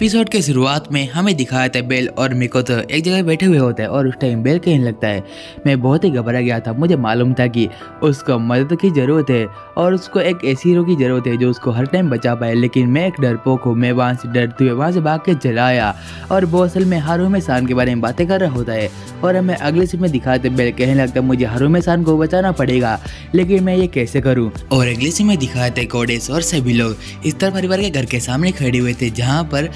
Episode के शुरुआत में हमें दिखाया था बेल और मिकोतो एक जगह बैठे हुए होते हैं और उस टाइम बेल कहने लगता है मैं बहुत ही घबरा गया था। मुझे मालूम था कि उसको मदद की ज़रूरत है और उसको एक ऐसी हीरो की ज़रूरत है जो उसको हर टाइम बचा पाए, लेकिन मैं एक डरपोक हूँ। मैं वहाँ से डरते हुए वहाँ से भाग के चला आया और वो असल में हारुमे सान के बारे में बातें कर रहा होता है। और हमें अगले सीन में दिखाते बेल कहने लगता है मुझे हारुमे सान को बचाना पड़ेगा, लेकिन मैं ये कैसे करूँ। और अगले सीन में दिखाते कोडेस और सभी लोग इस तरह परिवार के घर के सामने खड़े हुए थे, जहाँ पर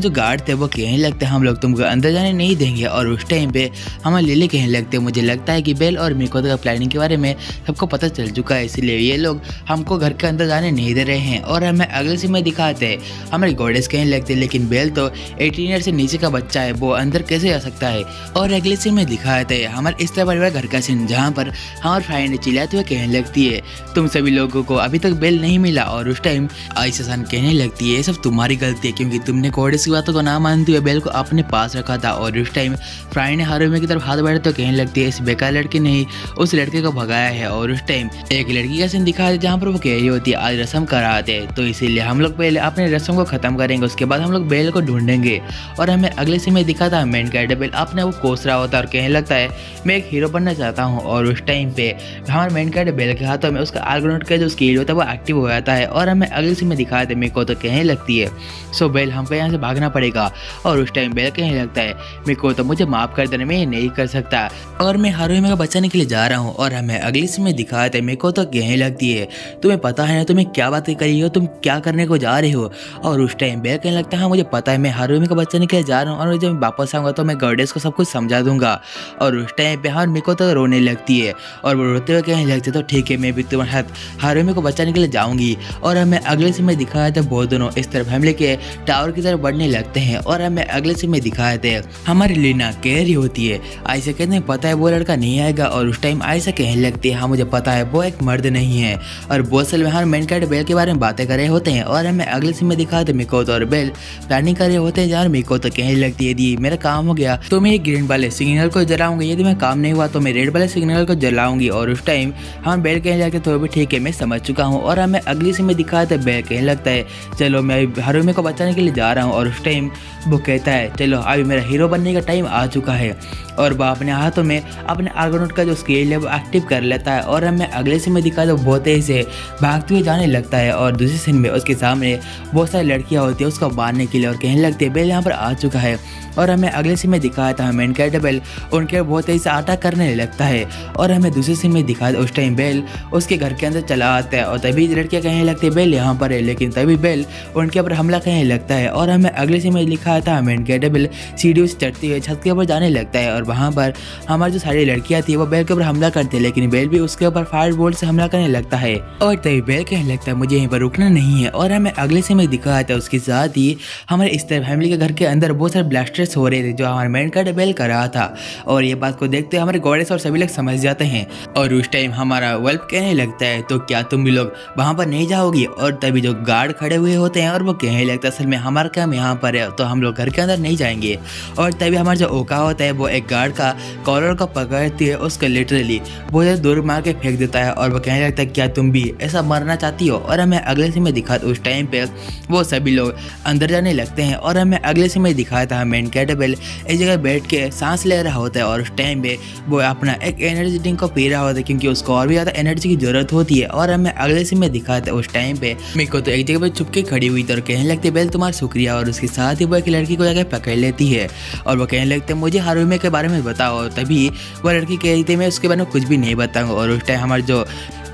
जो गार्ड थे वो कहने लगते हम लोग तुमको अंदर जाने नहीं देंगे। और उस टाइम पे हमारे लिली कहने लगते मुझे लगता है कि बेल और मिकोतो का प्लानिंग के बारे में सबको पता चल चुका है, इसलिए ये लोग हमको घर के अंदर जाने नहीं दे रहे हैं। और हमें अगले सीन में दिखाते हैं हमारे गॉडेस कहने लगते लेकिन बेल तो 18 ईयर से नीचे का बच्चा है, वो अंदर कैसे आ सकता है। और अगले सीन में दिखाते हैं हमारे इस तरह परिवार घर का सीन, जहाँ पर हमारे फ्रेंड चिल्लाते हुए कहने लगती है तुम सभी लोगों को अभी तक बेल नहीं मिला। और उस टाइम आयशा सान कहने लगती है ये सब तुम्हारी गलती है, क्योंकि तुमने कोडेस की बातों को ना मानते हुए बेल को अपने पास रखा था। और उस टाइम फ्राई ने हारुमे की तरफ हाथ बढ़े तो कहने लगती है इस बेकार लड़के ने ही उस लड़के को भगाया है। और उस टाइम एक लड़की का सीन दिखाया जहाँ पर वो कह रही होती है आज रस्म कराते हैं, तो इसीलिए हम लोग पहले अपने रस्म को खत्म करेंगे, उसके बाद हम लोग बेल को ढूंढेंगे। और हमें अगले सीन में दिखा था मेन कैरेक्टर बेल अपने वो कोस रहा होता है और कहने लगता है मैं एक हीरो बनना चाहता हूँ। और उस टाइम पे हमारे मेन कैरेक्टर बेल के हाथों में उसका आर्गोनॉट का जो स्किल होता है वो एक्टिव हो जाता है। और हमें अगले सीन में दिखाते मेरे को तो कहने लगती है सो बेल हमको यहाँ से भागना पड़ेगा। और उस टाइम बेल कहने लगता है मेरे को तो मुझे माफ कर देना, मैं ये नहीं कर सकता और मैं हारुमे को बचाने के लिए जा रहा हूँ। और हमें अगले सीन में दिखाते हैं मेरे को तो कहने लगती है तुम्हें पता है ना तुम्हें क्या बातें करी हो, तुम क्या करने को जा रहे हो। और उस टाइम बेल कहने लगता है हाँ मुझे पता है मैं हारुमे को बचाने के लिए जा रहा हूँ और जब वापस आऊँगा तो मैं गॉडेस को सब कुछ समझा दूंगा। और उस टाइम पे हाँ मेरे को तो रोने लगती है और वो रोते हुए कहने लगती है तो ठीक है मैं भी तुम्हारे साथ हारुमे को बचाने के लिए जाऊँगी। और हमें अगले सीन में दिखाया था वो दोनों इस तरफ फैमिली के टावर की तरफ बढ़ने लगते हैं। और हमें अगले सीन में दिखाए थे हमारी लीना कह रही होती है आयशा कहते हैं पता है वो लड़का नहीं आएगा। और उस टाइम आयशा कहने लगती है हाँ मुझे पता है वो एक मर्द नहीं है। और वो असल में हर मेन कैरेक्टर बेल के बारे में बातें कर रहे होते हैं। और हमें अगले सीन में दिखाते मिकोतो और बेल प्लानिंग कर रहे होते हैं जहाँ मिकोतो कहने लगती है यदि मेरा काम हो गया तो मैं ग्रीन वाले सिग्नल को जलाऊंगी, यदि मैं काम नहीं हुआ तो मैं रेड वाले सिग्नल को जलाऊंगी। और उस टाइम हम बेल कहने लगते तो भी ठीक है मैं समझ चुका हूँ। और हमें अगली सीन में दिखाते बेल कहने लगता है चलो मैं हारुमे को बचाने के लिए जा रहा हूँ। और उस टाइम वो कहता है चलो अभी मेरा हीरो बनने का टाइम आ चुका है। और वह अपने हाथों में अपने आर्गोनॉट का जो स्केल है वो एक्टिव कर लेता है। और हमें अगले सीन में दिखा तो बहुत तेज से भागते हुए जाने लगता है और दूसरे सीन में उसके सामने बहुत सारी लड़कियां होती है उसको मारने के लिए और कहने लगती है बेल यहाँ पर आ चुका है। और हमें अगले सीन में दिखाया था मेन कैरेक्टर बेल उनके बहुत तेज से अटैक करने लगता है। और हमें दूसरे सीन में दिखाया उस टाइम बेल उसके घर के अंदर चला आता है और तभी लड़कियां कहने लगती है बेल यहाँ पर है, लेकिन तभी बेल उनके ऊपर हमला करने लगता है। और हमें अगले सीन में लिखा था मेन कैरेक्टर बेल सीढ़ियों से चढ़ते हुए छत के ऊपर जाने लगता है और वहाँ पर हमारी जो सारी लड़कियां थी वो बेल के ऊपर हमला करती है, लेकिन बेल भी उसके ऊपर फायर बोल्ट से हमला करने लगता है। और तभी बेल कहने लगता है मुझे यहीं पर रुकना नहीं है। और हमें अगले सीन में दिखाया था उसके साथ ही हमारे इस तरह फैमिली के घर के अंदर बहुत सारे ब्लास्टर्स हो रहे थे जो हमारे मेन कैरेक्टर बेल कर रहा था। और ये बात को देखते हमारे गॉडेस और सभी लोग समझ जाते हैं। और उस टाइम हमारा वेल्प कहने लगता है तो क्या तुम भी लोग वहाँ पर नहीं जाओगी। और तभी जो गार्ड खड़े हुए होते हैं और वो कहने लगता है असल में हमारा काम यहाँ पर है तो हम लोग घर के अंदर नहीं जाएंगे। और तभी हमारा जो ओका होता है वो एक गार्ड का कॉलर को पकड़ती है, उसको लिटरली बहुत ज़्यादा दूर मार के फेंक देता है। और वो कहने लगता है क्या तुम भी ऐसा मरना चाहती हो। और हमें अगले सीन में दिखा उस टाइम पे वो सभी लोग अंदर जाने लगते हैं। और हमें अगले सीन में दिखाया था मेन कैरेक्टर बेल एक जगह बैठ के सांस ले रहा होता है और उस टाइम पे वो अपना एक एनर्जी ड्रिंक को पी रहा होता है क्योंकि उसको और भी ज़्यादा एनर्जी की जरूरत होती है। और हमें अगले सीन में दिखाया था उस टाइम पे मेरे को तो एक जगह पे चुपके खड़ी हुई थी और कहने लगती है बेल तुम्हारा शुक्रिया। और उसके साथ ही वो एक लड़की को जाकर पकड़ लेती है और वो कहने लगते हैं मुझे हारुमे के बारे में बताओ। तभी वो लड़की कह रही थी मैं उसके बारे में कुछ भी नहीं बताऊंगा। और उस टाइम हमारे जो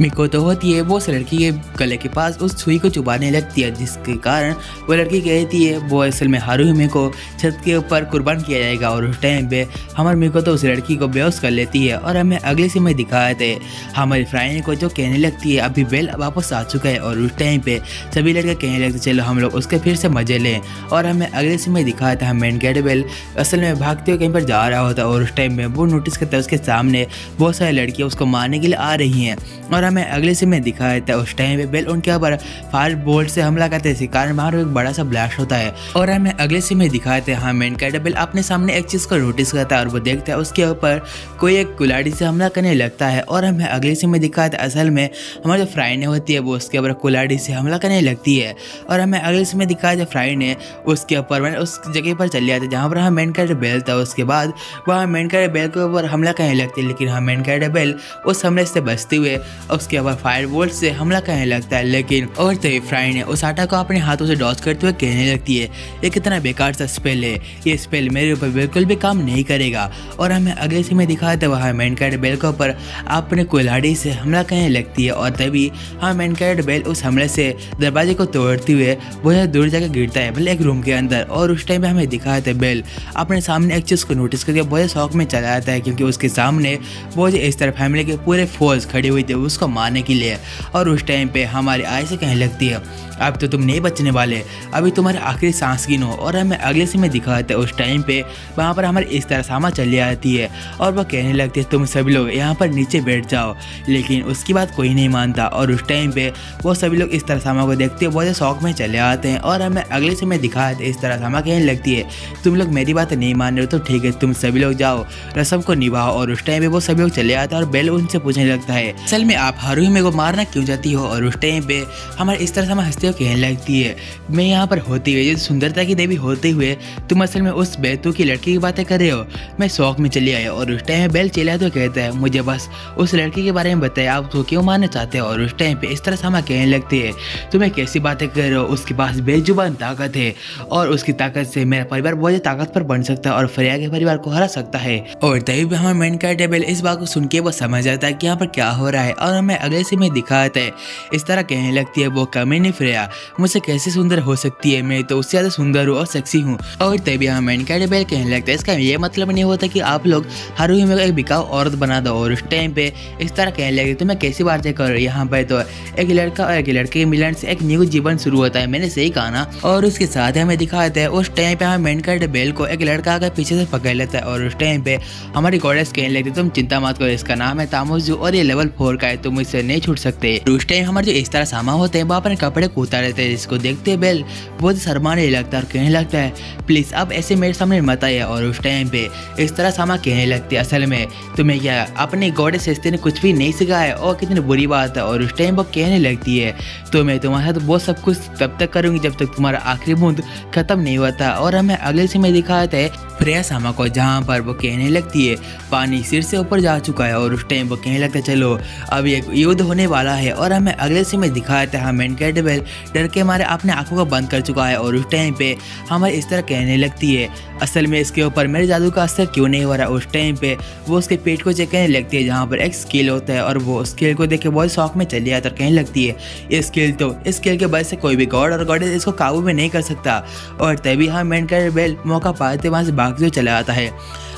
मिकोतो होती है वो उस लड़की के गले के पास उस सुई को चुभाने लगती है, जिसके कारण वो लड़की कहती है वो असल में हारुमे को छत के ऊपर कुर्बान किया जाएगा। और उस टाइम पे हमारे मिकोतो उस लड़की को बेहोश कर लेती है। और हमें अगले सीन में दिखाए थे हमारी फ्राइने को जो कहने लगती है अभी बेल वापस आ चुका है। और उस टाइम पे सभी लड़के कहने लगते चलो हम लोग उसके फिर से मजे लें। और हमें अगले सीन में दिखाया था मेन कैरेक्टर बेल असल में भागते हुए कहीं पर जा रहा होता है और उस टाइम में वो नोटिस करता है उसके सामने बहुत सारी लड़कियाँ उसको मारने के लिए आ रही हैं। और और हमें अगले सीन में दिखाया जाता है उस टाइम पे बेल उनके ऊपर फायर बोल्ट से हमला करते हैं, इसी कारण बाहर एक बड़ा सा ब्लास्ट होता है। और हमें अगले सीन में दिखाते हैं मेन कैरेक्टर बेल अपने सामने एक चीज को नोटिस करता है और वो देखता है उसके ऊपर कोई एक कुल्हाड़ी से हमला करने लगता है। और हमें अगले सीन में दिखाते हैं असल में हमारी जो फ्राइने होती है वो उसके ऊपर कुल्हाड़ी से हमला करने लगती है। और हमें अगले सीन में दिखाया जाए फ्राइने उसके ऊपर उस जगह पर चले जाते हैं जहाँ पर हम मेन कैरेक्टर बेल था। उसके बाद वह मेन कैरेक्टर बेल के ऊपर हमला करने लगती है, लेकिन मेन कैरेक्टर बेल उस हमले से बचते हुए उसके ऊपर फायर बोल्ट से हमला करने लगता है। लेकिन और तभी फ्राइने उस आटा को अपने हाथों से डॉज करते हुए कहने लगती है ये कितना बेकार सा स्पेल है, ये स्पेल मेरे ऊपर बिल्कुल भी काम नहीं करेगा। और हमें अगले सीन में दिखाते वह मेन कैरेक्टर बेल के ऊपर अपने कुल्हाड़ी से हमला करने लगती है। और तभी मेन कैरेक्टर बेल उस हमले से दरवाजे को तोड़ते हुए बहुत दूर जाकर गिरता है एक रूम के अंदर। और उस टाइम पे हमें दिखाते बेल अपने सामने एक चीज़ को नोटिस करके बहुत शौक में चला जाता है, क्योंकि उसके सामने बहुत इस तरह फैमिली के पूरे फोर्स खड़े हुए थे उसको मारने के लिए। और उस टाइम पे हमारी आई से कहने लगती है अब तो तुम नहीं बचने वाले, अभी तुम्हारे आखिरी सांस गिनो। और हमें अगले सीन में दिखाते हैं उस टाइम पे वहाँ पर हमारी इस तरह सामा चली आती है और वह कहने लगती है तुम सभी लोग यहाँ पर नीचे बैठ जाओ, लेकिन उसकी बात कोई नहीं मानता। और उस टाइम पे वो सभी लोग इस तरह सामा को देखते हुए बहुत शौक में चले आते हैं। और हमें अगले सीन में दिखाते इस तरह सामा कहने लगती है तुम लोग मेरी बात नहीं मान रहे हो तो ठीक है, तुम सभी लोग जाओ रस्म को निभाओ। और उस टाइम पे वो सभी लोग चले आते हैं और बेल उनसे पूछने लगता है असल में आप हारुहिमे को मारना क्यों चाहती हो। और उस टाइम पे हमारे इस तरह सामा हंसते हुए कहने लगती है मैं यहाँ पर होते हुए सुंदरता की देवी होते हुए तुम असल में उस बेतू की लड़की की बातें कर रहे हो, मैं शौक में चली आई। और उस टाइम में बेल चिल्ला तो कहता है मुझे बस उस लड़की के बारे में बताए, आप तो क्यों मारना चाहते हो। और उस टाइम पे इस तरह सामा कहने लगती है तुम्हें कैसी बातें कर रहे हो, उसके पास बेजुबान ताकत है और उसकी ताकत से मेरा परिवार बहुत ताकतवर बन सकता है और फ्रेया के परिवार को हरा सकता है। और तभी भी हमारा मेन कैरेक्टर बेल इस बात को सुन के वो समझ जाता है कि यहाँ पर क्या हो रहा है। और हमें अगले से में दिखाता है इस तरह कहने लगती है वो कमीनी फ्रेया मुझसे कैसे सुंदर हो सकती है, मैं तो उससे ज्यादा सुंदर हूँ और सेक्सी हूँ। और तभी हमें मेन कैरेक्टर बेल कहने लगता है इसका ये मतलब नहीं होता कि आप लोग हारुहिमे को एक बिकाऊ औरत बना दो। और उस टाइम पे इस तरह कहने लगे तो मैं कैसी बातें कर रही हूँ, यहाँ पर तो एक लड़का और एक लड़के के मिलन से एक न्यू जीवन शुरू होता है, मैंने सही कहा ना। और उसके साथ हमें दिखाते हैं उस टाइम पे हमें मेन कैरेक्टर बेल को एक लड़का आकर पीछे से पकड़ लेता है। और उस टाइम पे हमारी गॉडेस कहने लगती तुम चिंता मत करो, इसका नाम है तामुजू और ये लेवल 4 का है, तुम इससे नहीं छूट सकते। उस टाइम हमारे जो इस तरह सामा होते हैं वो अपने कपड़े को उतार देते हैं, जिसको देखते बेल बहुत शर्माने लगता है और कहने लगता है प्लीज अब ऐसे मेरे सामने मत आइए। और उस टाइम पे इस तरह सामा कहने लगती है असल में तुम्हें क्या अपनी गॉडेस सिस्टर ने कुछ भी नहीं सिखाया और कितनी बुरी बात है। और उस टाइम वो कहने लगती है तो मैं तुम्हारे साथ वो सब कुछ तब तक करूंगी जब तक तुम्हारा आखिरी बूंद खत्म नहीं होता। और हमें अगले से में दिखाता है फ्रेया सामा को जहाँ पर वो कहने लगती है पानी सिर से ऊपर जा चुका है। और उस टाइम वो कहने लगता है चलो अब एक युद्ध होने वाला है। और हमें अगले से में दिखाता है मेन कैरेक्टर बेल डर के मारे अपने आंखों को बंद कर चुका है। और उस टाइम पे हमारे इस तरह कहने लगती है असल में इसके ऊपर मेरे जादू का असर क्यों नहीं हो रहा। उस टाइम पे वो उसके पेट को चेक करने लगती है जहाँ पर एक स्केल होता है और वो स्केल को देख के बहुत शौक में चली जाती है और कहने लगती है ये स्केल के वजह से कोई भी गॉड और गॉडेस इसको काबू में नहीं कर सकता। और तभी मेन कैरेक्टर बेल मौका पाते वहाँ से भागते हुए चला आता है।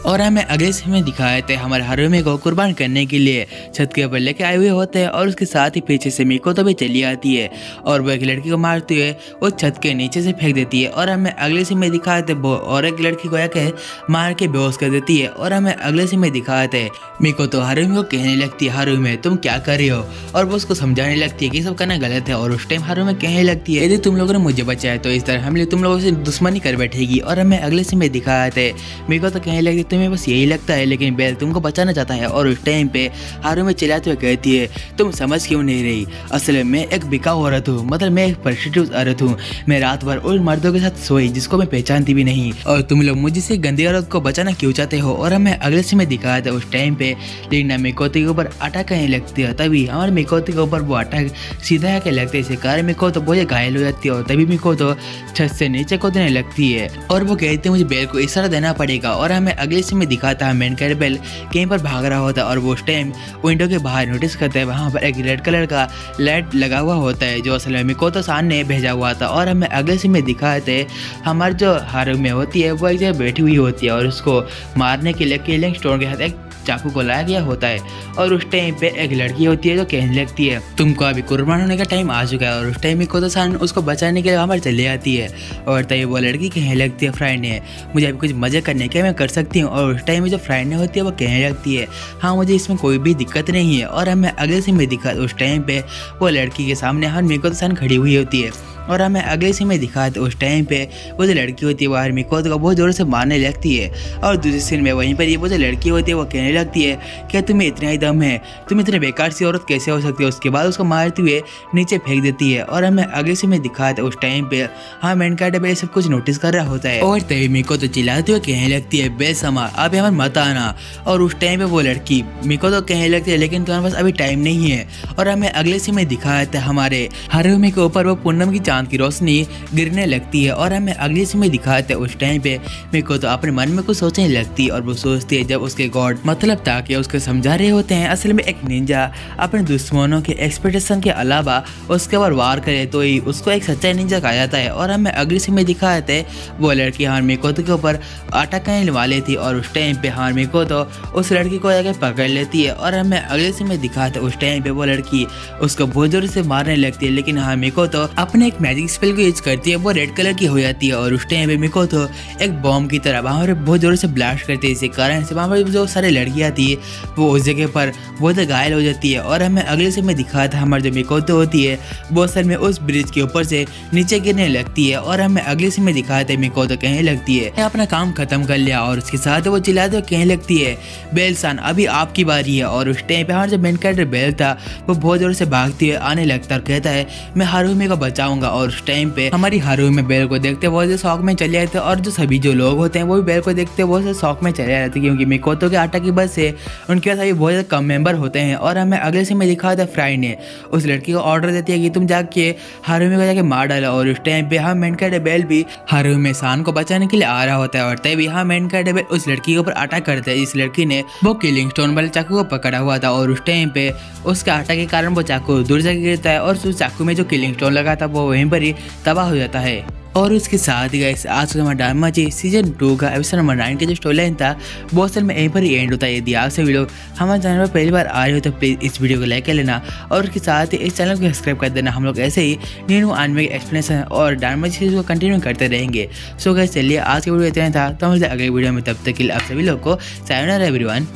और हमें अगले समय में दिखाए थे हमारे हारुहिमे को कुर्बान करने के लिए छत के ऊपर लेके आए हुए होते हैं। और उसके साथ ही पीछे से मीको तो भी चली आती है और वो एक लड़की को मारते हुए वो छत के नीचे से फेंक देती है। और हमें अगले समय में दिखाए थे वो और एक लड़की को एक मार के बेहोश कर देती है। और हमें अगले समय में दिखाए थे मीको तो हारुहिमे को कहने लगती है हारुहिमे तुम क्या कर रही हो, और वो उसको समझाने लगती है कि सब करना गलत है। और उस टाइम हारुहिमे कहने लगती है यदि तुम लोगों ने मुझे बचाया तो इस तरह हमने तुम लोगों से दुश्मनी कर बैठेगी। और हमें अगले समय में दिखाए थे मीको तो कहने लगती तुम्हें बस यही लगता है लेकिन बेल तुमको बचाना चाहता है। और उस टाइम पे हारुहिमे चिल्लाते हुए कहती है तुम समझ क्यों नहीं रही, असल में मैं एक बिकाऊ औरत हूँ, मतलब मैं एक प्रोस्टिट्यूट औरत हूँ, मैं रात भर उन मर्दों के साथ सोई जिसको मैं पहचानती भी नहीं, और तुम लोग मुझे से गंदी औरत को बचाना क्यों चाहते हो। और हमें अगले समय दिखाया था उस टाइम पे लीना मिकोतो के ऊपर अटैक करने लगती है। तभी हमारे मिकोतो के ऊपर वो अटैक सीधा आके लगते हैं, इसी कारण मिकोतो बहुत घायल हो जाती है। और तभी मिकोतो छत से नीचे कूदने लगती है और वो कहते हैं मुझे बेल को इशारा देना पड़ेगा। और हमें अगले समय दिखाता है मेन कैरेक्टर बेल कहीं पर भाग रहा होता है और वो उस टाइम विंडो के बाहर नोटिस करता है वहाँ पर एक रेड कलर का लाइट लगा हुआ होता है जो असल में मिकोतो सान ने भेजा हुआ था। और हमें अगले समय दिखाते हैं हमारी जो हारुहिमे होती है वो एक जगह बैठी हुई होती है और उसको मारने के लिए किलिंग स्टोन के साथ एक चाकू को लाया गया होता है। और उस टाइम पे एक लड़की होती है जो कहने लगती है तुमको अभी कुर्बान होने का टाइम आ चुका है। और उस टाइम मिकोतो-सान उसको बचाने के लिए वहाँ पर चली आती है और तभी वो लड़की कहने लगती है फ्राइने मुझे अभी कुछ मजे करने के मैं कर सकती हूँ। और उस टाइम में जो फ्रेंड होती है वो कहने लगती है हाँ मुझे इसमें कोई भी दिक्कत नहीं है। और हमें अगले सीन में दिखा उस टाइम पे वो लड़की के सामने मिकोतो सन खड़ी हुई होती है और हमें अगले सीन में दिखाते उस टाइम पे वो जो लड़की होती है वो मिकोतो को बहुत ज़ोर से मारने लगती है। और दूसरे सीन में वहीं पर ये वो जो लड़की होती है वो कहने लगती है क्या तुम्हें इतना ही दम है, तुम इतने बेकार सी औरत कैसे हो सकती है। उसके बाद उसको मारते हुए नीचे फेंक देती है और हमें अगले सीन में दिखाते उस टाइम पे मेन कैरेक्टर सब कुछ नोटिस कर रहा होता है और तभी मिकोतो चिल्लाते हुए कहने लगती है बेसमा आप यहाँ मत आना। और उस टाइम पे वो लड़की मिकोतो कहने लगती है लेकिन तुम्हारे पास अभी टाइम नहीं है। और हमें अगले सीन में दिखाते हमारे हारुमी के ऊपर वो पूनम की चांद की रोशनी गिरने लगती है। और हमें अगले सीन में दिखाते उस टाइम पे मिकोतो अपने मन में कुछ सोचने लगती है और वो सोचती है जब उसके गॉड मतलब ताकि उसको समझा रहे होते हैं असल में एक निंजा अपने दुश्मनों के एक्सपेक्टेशन के अलावा उसके ऊपर वार करे तो ही उसको एक सच्चा निंजा कहा जाता है। और हमें अगले सीन में दिखाते वो लड़की मिकोतो के ऊपर अटैक करने वाली थी और उस टाइम पे मिकोतो उस लड़की को जाकर पकड़ लेती है। और हमें अगले सीन में दिखाते उस टाइम पे वो लड़की उसको बहुत जोर से मारने लगती है लेकिन मिकोतो अपने एक मैजिक स्पेल को यूज करती है वो रेड कलर की हो जाती है। और उस टाइम पे मिकोतो एक बॉम्ब की तरह वहाँ पर बहुत जोर से ब्लास्ट करती है, इसी कारण से वहाँ पर जो सारे लड़कियाँ थी वो उस जगह पर बहुत घायल हो जाती है। और हमें अगले सीन में दिखाता हमारी जो मिकोतो होती है वो असल में उस ब्रिज के ऊपर से नीचे गिरने लगती है। और हमें अगले सीन में दिखाते मिकोतो कहने लगती है मैं अपना काम खत्म कर लिया और उसके साथ वो चिल्लाते हुए कहने लगती है बेल सान अभी आपकी बारी है। और उस टाइम पे हमारा जो मेन कैरेक्टर बेल था वो बहुत जोर से भागती हुए आने लगता और कहता है मैं हारुमी को बचाऊंगा। और उस टाइम पे हमारी हारुमी बेल को देखते बहुत से शौक में चले आते और जो सभी जो लोग होते हैं वो भी बेल को देखते बहुत से शौक में चले आते क्योंकि मिकोतो के अटैक की वजह से उनके पास अभी बहुत कम मेंबर होते हैं। और हमें अगले से में दिखा था फ्राई ने उस लड़की को ऑर्डर देती है कि तुम जाके हारुमी को जाके मार डालो। और उस टाइम पे मेन कैरेक्टर बेल भी हारुमी सान को बचाने के लिए आ रहा होता है और तभी मेन कैरेक्टर बेल उस लड़की के ऊपर अटैक करता है। इस लड़की ने वो किलिंग स्टोन वाले चाकू को पकड़ा हुआ था और उस टाइम पे उसके अटैक के कारण वो चाकू दूर जाके गिरता है और उस चाकू में जो किलिंग स्टोन लगा था वो वहीं पर ही तबाह हो जाता है। और उसके साथ ही गाइस आज का हमारा ड्रामा सीजन 2 का एपिसोड नंबर 9 का जो स्टोरी लाइन था वो असल में यहीं पर ही एंड होता है। यदि आपसे वीडियो हमारे चैनल पर पहली बार आ रही हो तो प्लीज़ इस वीडियो को लाइक कर लेना और उसके साथ ही इस चैनल को सब्सक्राइब कर देना। हम लोग ऐसे ही न्यू आने के एक्सप्लेनेशन और ड्रामा सीरीज को कंटिन्यू करते रहेंगे। सो गाइस चलिए आज की वीडियो इतना था तो हम अगले वीडियो में, तब तक के लिए आप सभी लोग को सायोनारा एवरीवन।